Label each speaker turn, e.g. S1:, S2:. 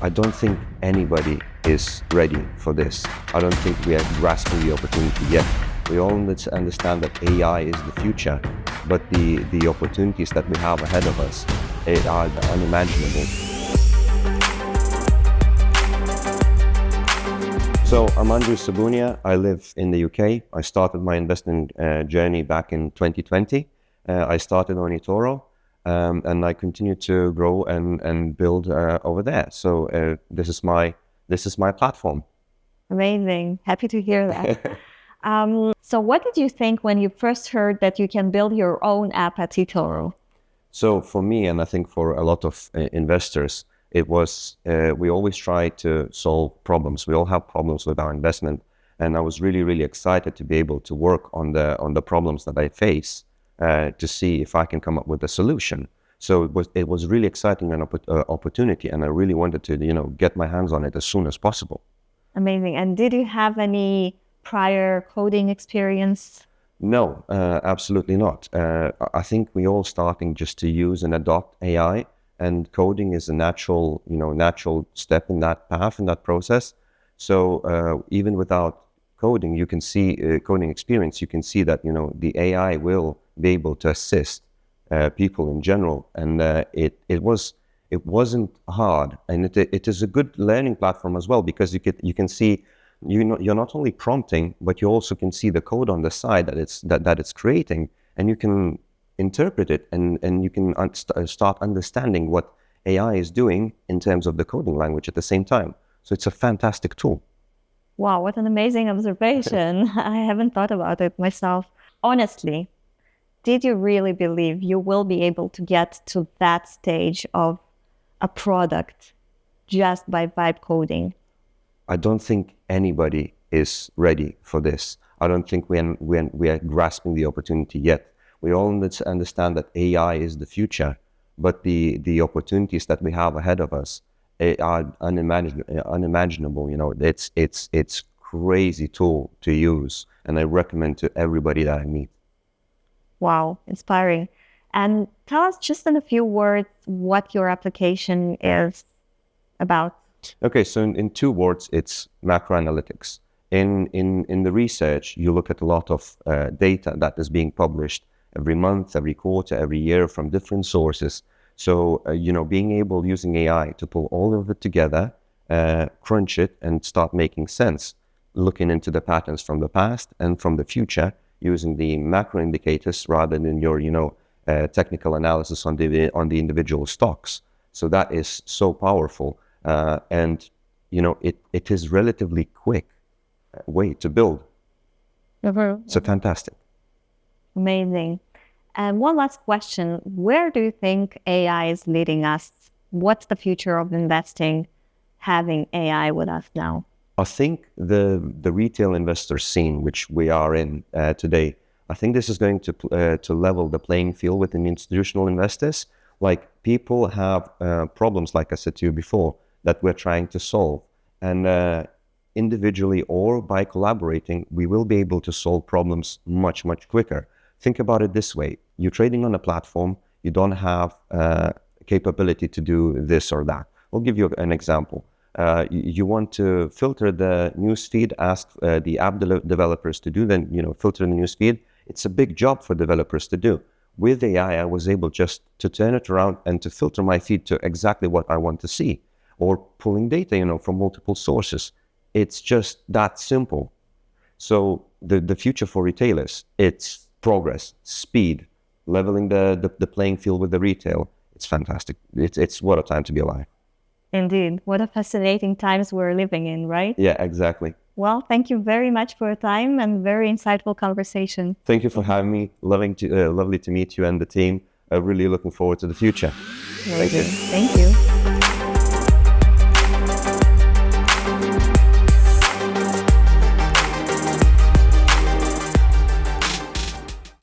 S1: I don't think anybody is ready for this. I don't think we are grasping the opportunity yet. We all need to understand that AI is the future, but the opportunities that we have ahead of us are unimaginable. So I'm Andrius Sabunia. I live in the UK. I started my investing journey back in 2020. I started on etoro. And I continue to grow and build over there. So this is my platform.
S2: Amazing. Happy to hear that. So what did you think when you first heard that you can build your own app at etoro?
S1: So for me, and I think for a lot of investors, it was we always try to solve problems. We all have problems with our investment, and I was really excited to be able to work on the problems that I face. To see if I can come up with a solution. So it was really exciting an opportunity, and I really wanted to get my hands on it as soon as possible.
S2: Amazing. And did you have any prior coding experience?
S1: No, absolutely not. I think we all starting just to use and adopt AI, and coding is a natural step in that path, in that process. So even without coding, you can see coding experience. You can see that the AI will be able to assist people in general, and it wasn't hard, and it is a good learning platform as well, because you can see you're not only prompting, but you also can see the code on the side that it's creating, and you can interpret it, and you can start understanding what AI is doing in terms of the coding language at the same time. So it's a fantastic tool.
S2: Wow, what an amazing observation. I haven't thought about it myself. Honestly, did you really believe you will be able to get to that stage of a product just by vibe coding?
S1: I don't think anybody is ready for this. I don't think we are grasping the opportunity yet. We all need to understand that AI is the future, but the opportunities that we have ahead of us are unimaginable. It's crazy tool to use, and I recommend to everybody that I meet.
S2: Wow, inspiring. And tell us just in a few words what your application is about.
S1: Okay, so in 2 words, it's macro analytics. In the research, you look at a lot of data that is being published every month, every quarter, every year from different sources. So, being able, using AI to pull all of it together, crunch it, and start making sense, looking into the patterns from the past and from the future, using the macro indicators rather than your, technical analysis on the individual stocks. So that is so powerful. And, it is relatively quick way to build. So fantastic.
S2: Amazing. And one last question. Where do you think AI is leading us? What's the future of investing having AI with us now?
S1: I think the retail investor scene, which we are in today, I think this is going to level the playing field with the institutional investors. Like, people have problems, like I said to you before, that we're trying to solve. And individually or by collaborating, we will be able to solve problems much quicker. Think about it this way. You're trading on a platform, you don't have capability to do this or that. I'll give you an example. You want to filter the newsfeed, ask the app developers to do filter the newsfeed. It's a big job for developers to do. With AI, I was able just to turn it around and to filter my feed to exactly what I want to see, or pulling data, from multiple sources. It's just that simple. So the future for retailers, it's progress, speed, leveling the playing field with the retail. It's fantastic. It's what a time to be alive.
S2: Indeed. What a fascinating times we're living in, right?
S1: Yeah, exactly.
S2: Well, thank you very much for your time and very insightful conversation.
S1: Thank you for having me. Lovely to meet you and the team. Really looking forward to the future.
S2: Amazing. Thank you.